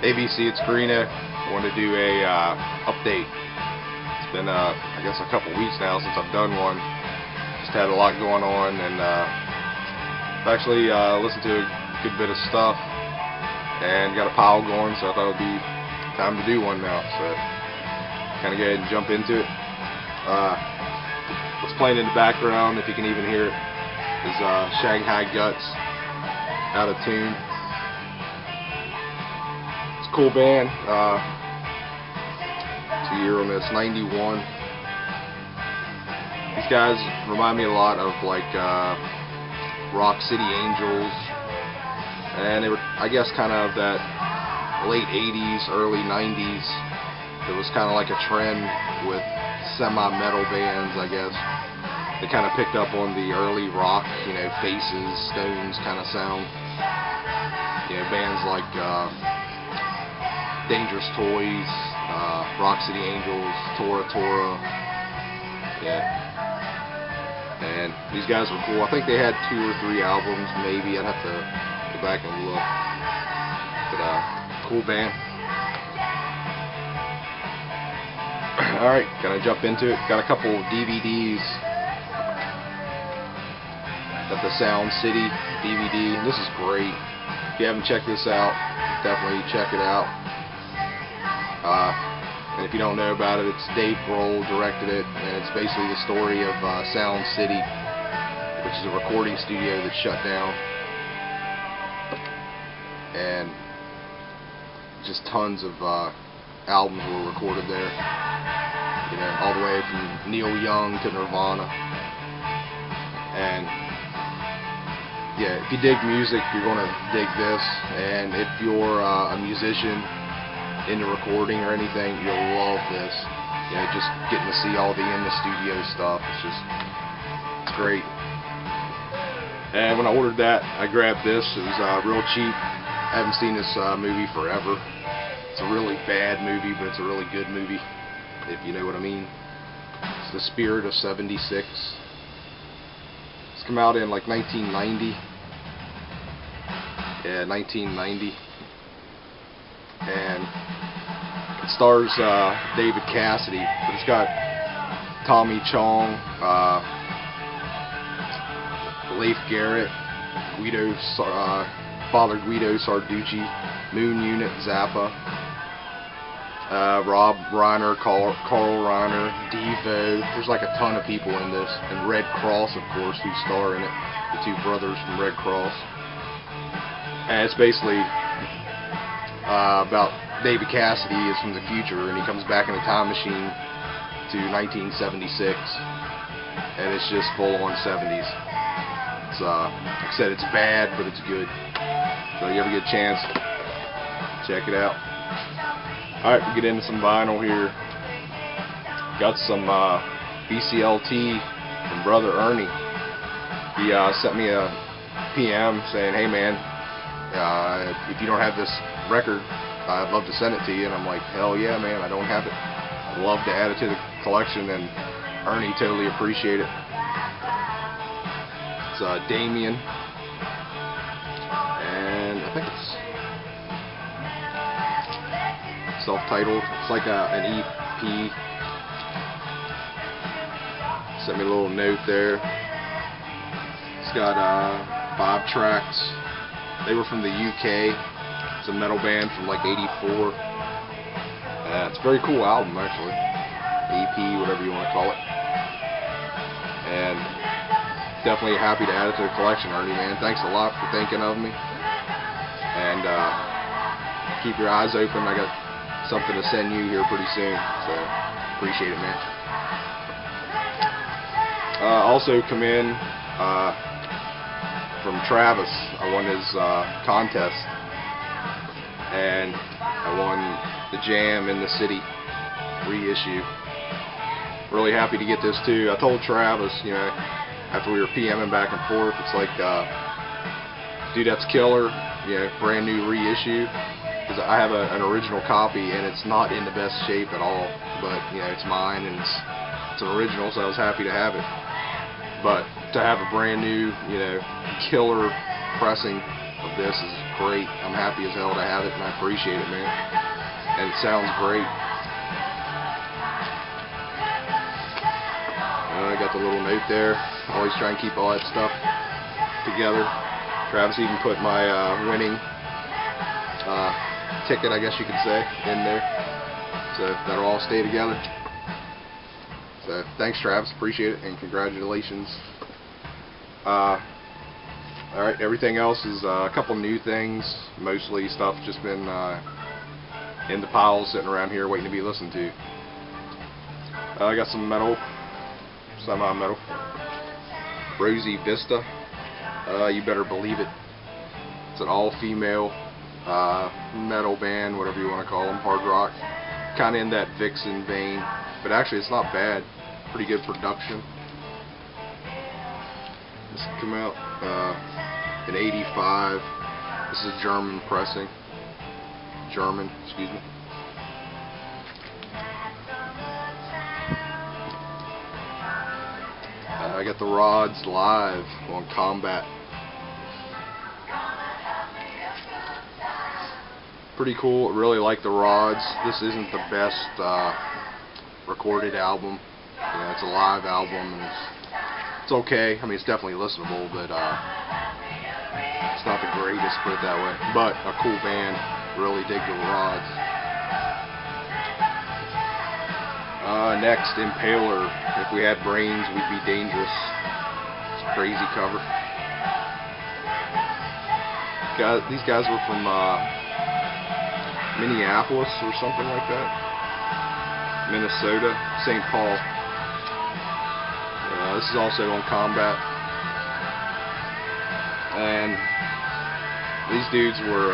ABC, it's Greeno. I wanted to do a update. It's been, I guess, a couple weeks now since I've done one. Just had a lot going on, and I've actually listened to a good bit of stuff and got a pile going, so I thought it would be time to do one now. So, kind of go ahead and jump into it. What's playing in the background, if you can even hear it, is Shanghai Guts, Out of Tune. Cool band. It's a year on this, 91. These guys remind me a lot of like Rock City Angels, and they were, I guess, kind of that late 80s, early 90s. It was kind of like a trend with semi-metal bands, I guess. They kind of picked up on the early rock, you know, Faces, Stones kind of sound. You know, bands like Dangerous Toys, Rock City Angels, Tora Tora, yeah. And these guys were cool. I think they had 2 or 3 albums, maybe. I'd have to go back and look. But cool band. Alright, gonna jump into it. Got a couple DVDs. Got the Sound City DVD. This is great. If you haven't checked this out, definitely check it out. And if you don't know about it, it's Dave Grohl directed it, and it's basically the story of Sound City, which is a recording studio that shut down, and just tons of albums were recorded there, you know, all the way from Neil Young to Nirvana. And yeah, if you dig music, you're gonna dig this, and if you're a musician into recording or anything, you'll love this. You know, just getting to see all the in the studio stuff. It's great. And when I ordered that, I grabbed this. It was real cheap. I haven't seen this movie forever. It's a really bad movie, but it's a really good movie, if you know what I mean. It's The Spirit of 76. It's come out in like 1990. Yeah, 1990. And it stars David Cassidy, but it's got Tommy Chong, Leif Garrett, Father Guido Sarducci, Moon Unit, Zappa, Rob Reiner, Carl Reiner, Devo. There's like a ton of people in this, and Red Cross, of course, who star in it, the 2 brothers from Red Cross. And it's basically about David Cassidy is from the future, and he comes back in a time machine to 1976, and it's just full on 70s. It's like I said, it's bad, but it's good. So if you ever get a chance, check it out. Alright, we'll get into some vinyl here. Got some VCLT from Brother Ernie. He sent me a PM saying, hey man, if you don't have this record, I'd love to send it to you. And I'm like, hell yeah, man, I don't have it. I'd love to add it to the collection, and Ernie totally appreciate it. It's Damien, and I think it's self-titled. It's like an EP. Sent me a little note there. It's got 5 tracks. They were from the UK. It's a metal band from like '84. It's a very cool album, actually. EP, whatever you want to call it. And definitely happy to add it to the collection, Ernie, man. Thanks a lot for thinking of me. And keep your eyes open. I got something to send you here pretty soon. So appreciate it, man. Also come in from Travis. I won his contest, and I won the Jam in the City reissue. Really happy to get this too. I told Travis, you know, after we were PMing back and forth, it's like, dude, that's killer, you know, brand new reissue. Because I have an original copy, and it's not in the best shape at all. But you know, it's mine, and it's an original, so I was happy to have it. But to have a brand new, you know, killer pressing of this is great. I'm happy as hell to have it, and I appreciate it, man. And it sounds great. I got the little note there. Always try and keep all that stuff together. Travis even put my winning ticket, I guess you could say, in there. So that'll all stay together. So thanks, Travis. Appreciate it, and congratulations. Alright, everything else is a couple new things. Mostly stuff just been in the piles sitting around here waiting to be listened to. I got some metal, semi-metal. Rosie Vista. You better believe it. It's an all-female metal band, whatever you want to call them, hard rock. Kind of in that Vixen vein, but actually it's not bad. Pretty good production. This came out in '85. This is German pressing. German, excuse me. I got the rods live on Combat. Pretty cool. Really like the rods. This isn't the best recorded album. Yeah, it's a live album, and it's okay. I mean, it's definitely listenable, but it's not the greatest, put it that way. But a cool band. Really dig the rods. Next, Impaler. If we had brains, we'd be dangerous. It's a crazy cover. These guys were from Minneapolis or something like that. Minnesota, St. Paul. This is also on Combat. And these dudes were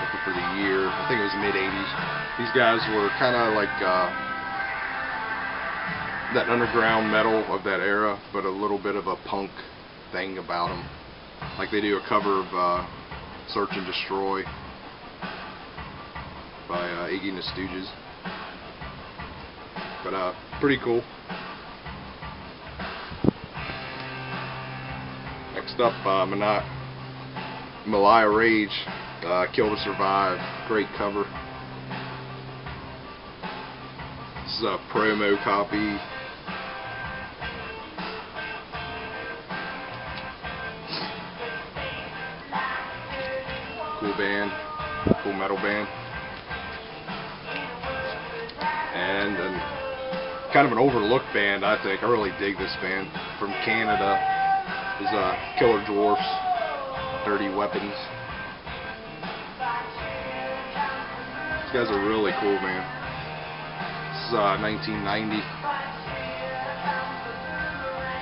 looking for the year. I think it was mid-'80s. These guys were kind of like that underground metal of that era, but a little bit of a punk thing about them. Like they do a cover of Search and Destroy by Iggy and the Stooges. But pretty cool. Next up, Malaya Rage, Kill to Survive. Great cover. This is a promo copy. Cool band, cool metal band. And kind of an overlooked band, I think. I really dig this band. From Canada is Killer Dwarfs, Dirty Weapons. These guys are really cool, man. This is 1990.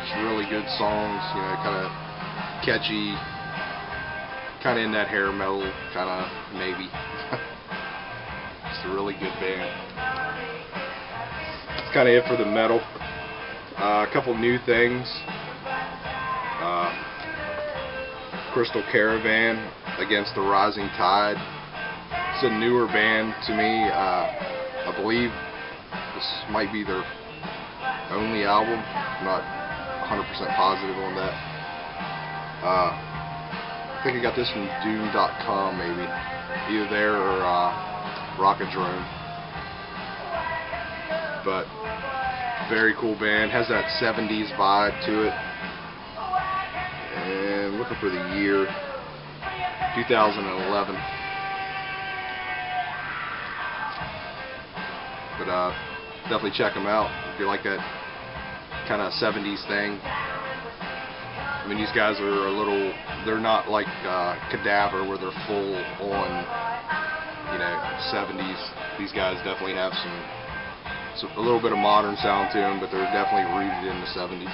Just really good songs, you know, kind of catchy, kind of in that hair metal, kind of maybe. It's a really good band. That's kind of it for the metal. A couple new things. Crystal Caravan, Against the Rising Tide. It's a newer band to me. I believe this might be their only album. I'm not 100% positive on that. I think I got this from Doom.com, maybe. Either there or Rockadrome. But very cool band. Has that 70s vibe to it. And looking for the year 2011. But definitely check them out if you like that kind of 70s thing. I mean, these guys are a little, they're not like Cadaver where they're full on, you know, 70s. These guys definitely have a little bit of modern sound to them, but they're definitely rooted in the 70s.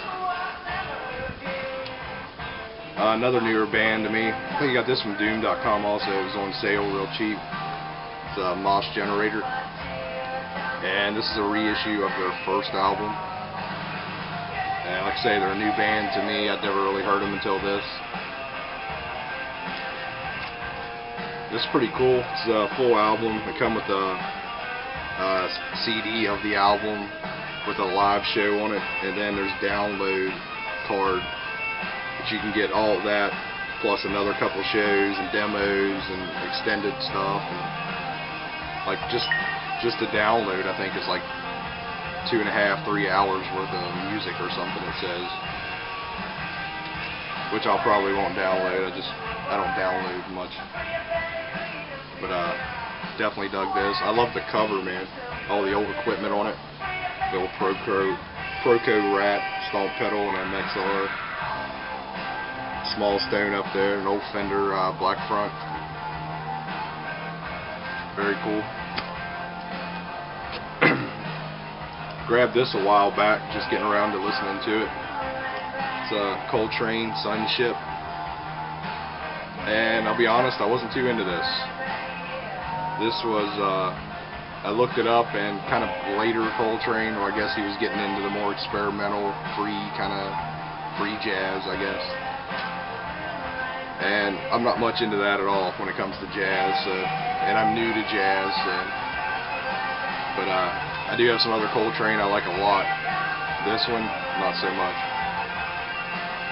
Another newer band to me. I think I got this from Doom.com also. It was on sale real cheap. It's a Mosh Generator. And this is a reissue of their first album. And like I say, they're a new band to me. I'd never really heard them until this. This is pretty cool. It's a full album. They come with a CD of the album with a live show on it. And then there's download card But you can get all of that, plus another couple shows and demos and extended stuff. And like just to download, I think is like 2.5, 3 hours worth of music or something, it says. Which I probably won't download. I don't download much. But definitely dug this. I love the cover, man. All the old equipment on it. The old Proco Rat, Stomp Pedal, and MXR. Small stone up there, an old Fender black front. Very cool. Grabbed this a while back, just getting around to listening to it. It's a Coltrane Sunship. And I'll be honest, I wasn't too into this. This was, I looked it up, and kind of later Coltrane, or I guess he was getting into the more experimental, free jazz, I guess. And I'm not much into that at all when it comes to jazz, and I'm new to jazz, but I do have some other Coltrane I like a lot. This one, not so much.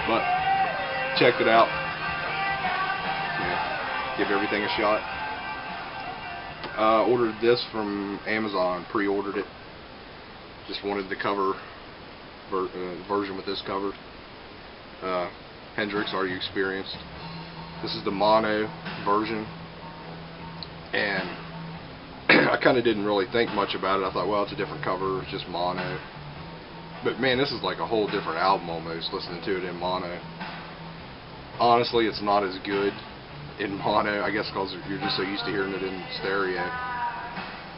But checked it out. Yeah, give everything a shot. Ordered this from Amazon, pre-ordered it. Just wanted the cover version with this cover. Hendrix, Are You Experienced? This is the mono version, and I kind of didn't really think much about it. I thought, well, it's a different cover, it's just mono. But man, this is like a whole different album almost, listening to it in mono. Honestly, it's not as good in mono, I guess because you're just so used to hearing it in stereo.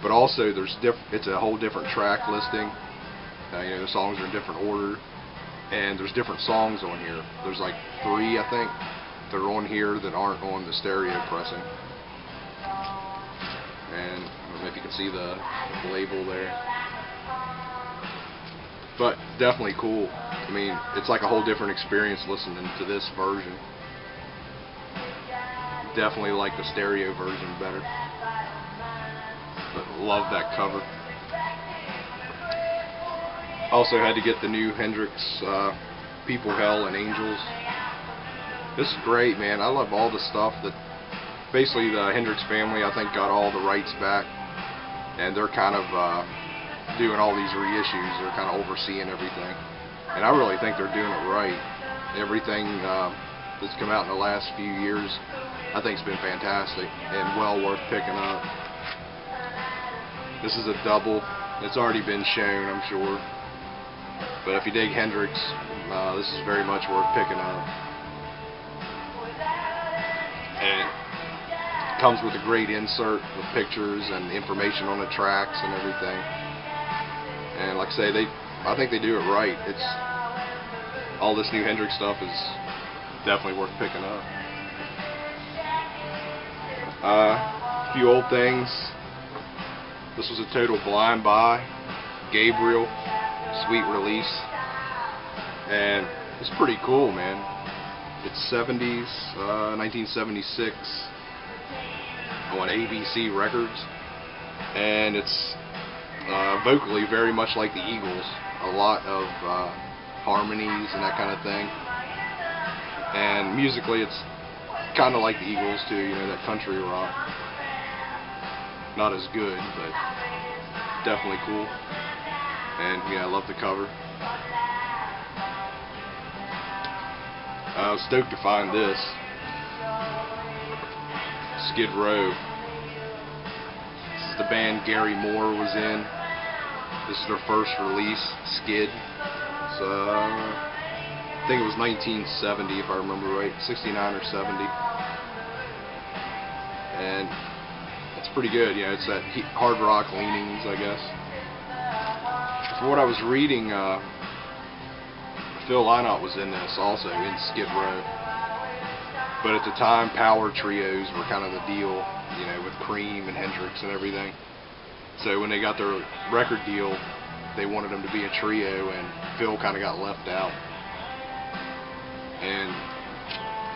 But also, it's a whole different track listing. You know, the songs are in different order, and there's different songs on here. There's like 3, I think, that are on here that aren't on the stereo pressing. And I don't know if you can see the label there. But definitely cool. I mean, it's like a whole different experience listening to this version. Definitely like the stereo version better. But love that cover. Also had to get the new Hendrix People, Hell, and Angels. This is great, man. I love all the stuff that basically the Hendrix family, I think, got all the rights back, and they're kind of doing all these reissues. They're kind of overseeing everything, and I really think they're doing it right. Everything that's come out in the last few years, I think, has been fantastic and well worth picking up. This is a double. It's already been shown, I'm sure, but if you dig Hendrix, this is very much worth picking up. And it comes with a great insert with pictures and information on the tracks and everything. And like I say, I think they do it right. It's all this new Hendrix stuff is definitely worth picking up. A few old things. This was a total blind buy. Gabriel, Sweet Release, and it's pretty cool, man. It's 70s, 1976 on ABC Records, and it's vocally very much like the Eagles. A lot of harmonies and that kind of thing. And musically, it's kind of like the Eagles too, you know, that country rock. Not as good, but definitely cool. And yeah, I love the cover. I was stoked to find this. Skid Row. This is the band Gary Moore was in. This is their first release, Skid. So, I think it was 1970, if I remember right, 69 or 70. And it's pretty good, you know, it's that hard rock leanings, I guess. For what I was reading, Phil Lynott was in this also, in Skid Row. But at the time, power trios were kind of the deal, you know, with Cream and Hendrix and everything. So when they got their record deal, they wanted them to be a trio, and Phil kind of got left out. And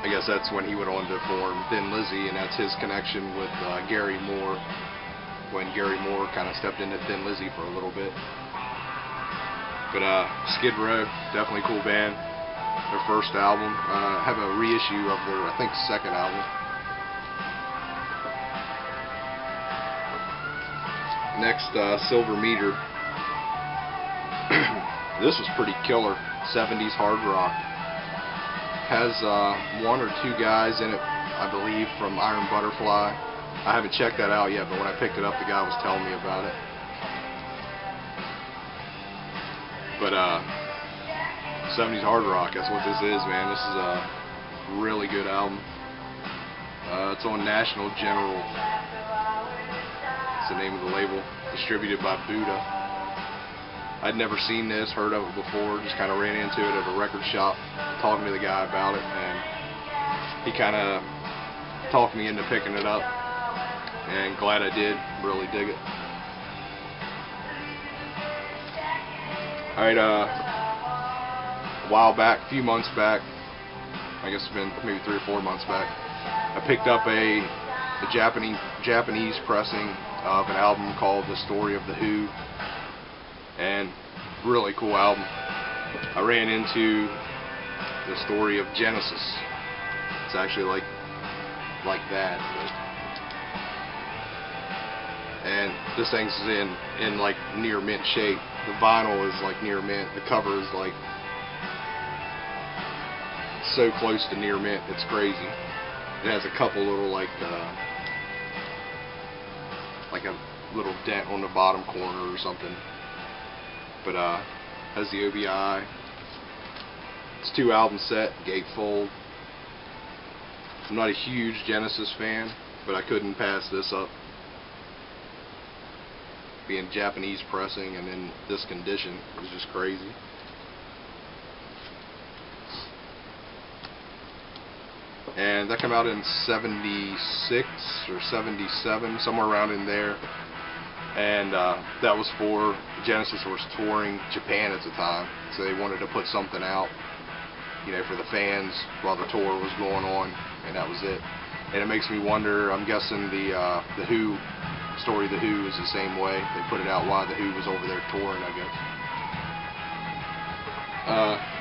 I guess that's when he went on to form Thin Lizzy, and that's his connection with Gary Moore, when Gary Moore kind of stepped into Thin Lizzy for a little bit. But Skid Row, definitely cool band. their first album. Have a reissue of their, I think, second album. Next, Silver Meter. This was pretty killer. 70s hard rock. Has one or two guys in it, I believe, from Iron Butterfly. I haven't checked that out yet, but when I picked it up, the guy was telling me about it. But 70s hard rock, that's what this is, man. This is a really good album. It's on National General. It's the name of the label. Distributed by Buddha. I'd never seen this, heard of it before, just kind of ran into it at a record shop, talking to the guy about it, and he kind of talked me into picking it up, and glad I did. Really dig it. Alright, a while back, a few months back, I guess it's been maybe 3 or 4 months back, I picked up a Japanese pressing of an album called The Story of the Who, and really cool album. I ran into the story of Genesis. It's actually like that, and this thing's in like near mint shape. The vinyl is like near mint. The cover is like so close to near mint, it's crazy. It has a couple little like a little dent on the bottom corner or something, but has the OBI. It's 2 album set, gatefold. I'm not a huge Genesis fan, but I couldn't pass this up. Being Japanese pressing and in this condition is just crazy. And that came out in 76 or 77, somewhere around in there. And that was for Genesis was touring Japan at the time, so they wanted to put something out, you know, for the fans while the tour was going on, and that was it. And it makes me wonder, I'm guessing the Who, Story of the Who is the same way. They put it out while the Who was over there touring, I guess.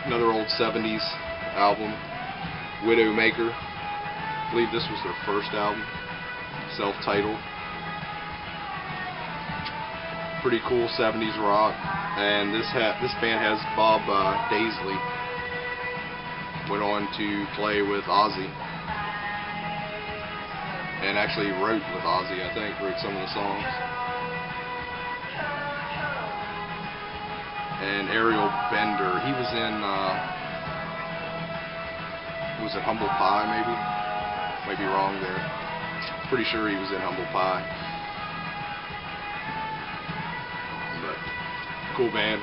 Another old 70s album, Widowmaker. I believe this was their first album, self-titled. Pretty cool 70s rock. And this band has Bob Daisley. Went on to play with Ozzy. And actually wrote with Ozzy, I think, wrote some of the songs. And Ariel Bender, he was in, was it Humble Pie, maybe? Might be wrong there. Pretty sure he was in Humble Pie. But, cool band.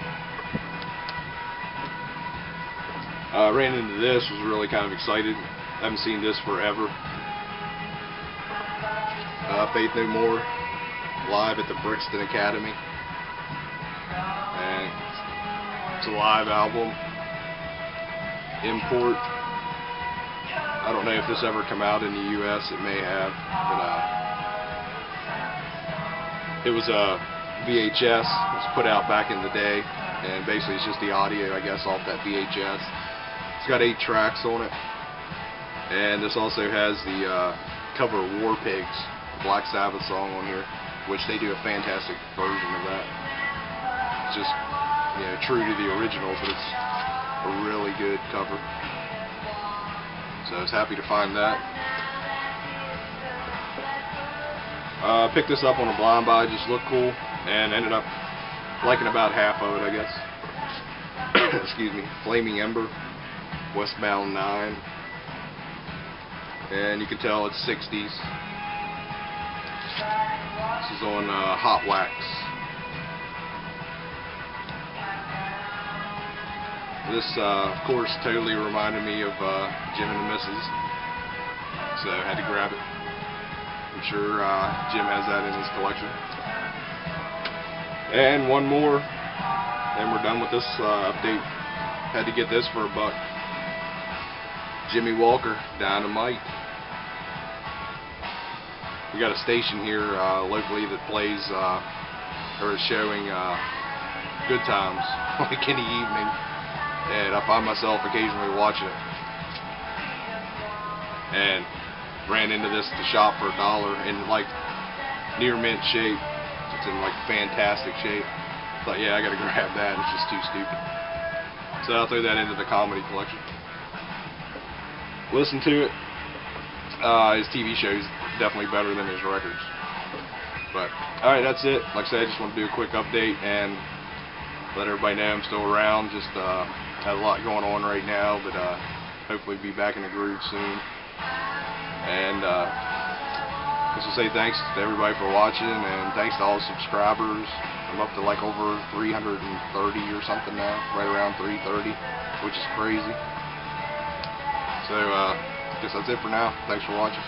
Ran into this, was really kind of excited. Haven't seen this forever. Faith No More, live at the Brixton Academy, and it's a live album. Import. I don't know if this ever come out in the U.S. It may have, but it was a VHS. It was put out back in the day, and basically it's just the audio, I guess, off that VHS. It's got 8 tracks on it, and this also has the cover of War Pigs, Black Sabbath song on here, which they do a fantastic version of that. It's just, you know, true to the original, but it's a really good cover. So I was happy to find that. Picked this up on a blind buy, just looked cool, and ended up liking about half of it, I guess. Excuse me. Flaming Ember, Westbound 9, and you can tell it's 60s. This is on Hot Wax. This, of course, totally reminded me of Jim and the Misses, so I had to grab it. I'm sure Jim has that in his collection. And one more, and we're done with this update. Had to get this for $1. Jimmy Walker, Dynamite. We got a station here locally that plays or is showing Good Times like in the evening. and I find myself occasionally watching it. And ran into this at the shop for $1 in like near mint shape. It's in like fantastic shape. Thought, yeah, I gotta grab that. It's just too stupid. So I'll throw that into the comedy collection. Listen to it. His TV show's definitely better than his records. But alright, that's it. Like I said, I just want to do a quick update and let everybody know I'm still around. Just have a lot going on right now, but hopefully be back in the groove soon. And just to say thanks to everybody for watching, and thanks to all the subscribers. I'm up to like over 330 or something now, right around 330, which is crazy. So I guess that's it for now. Thanks for watching.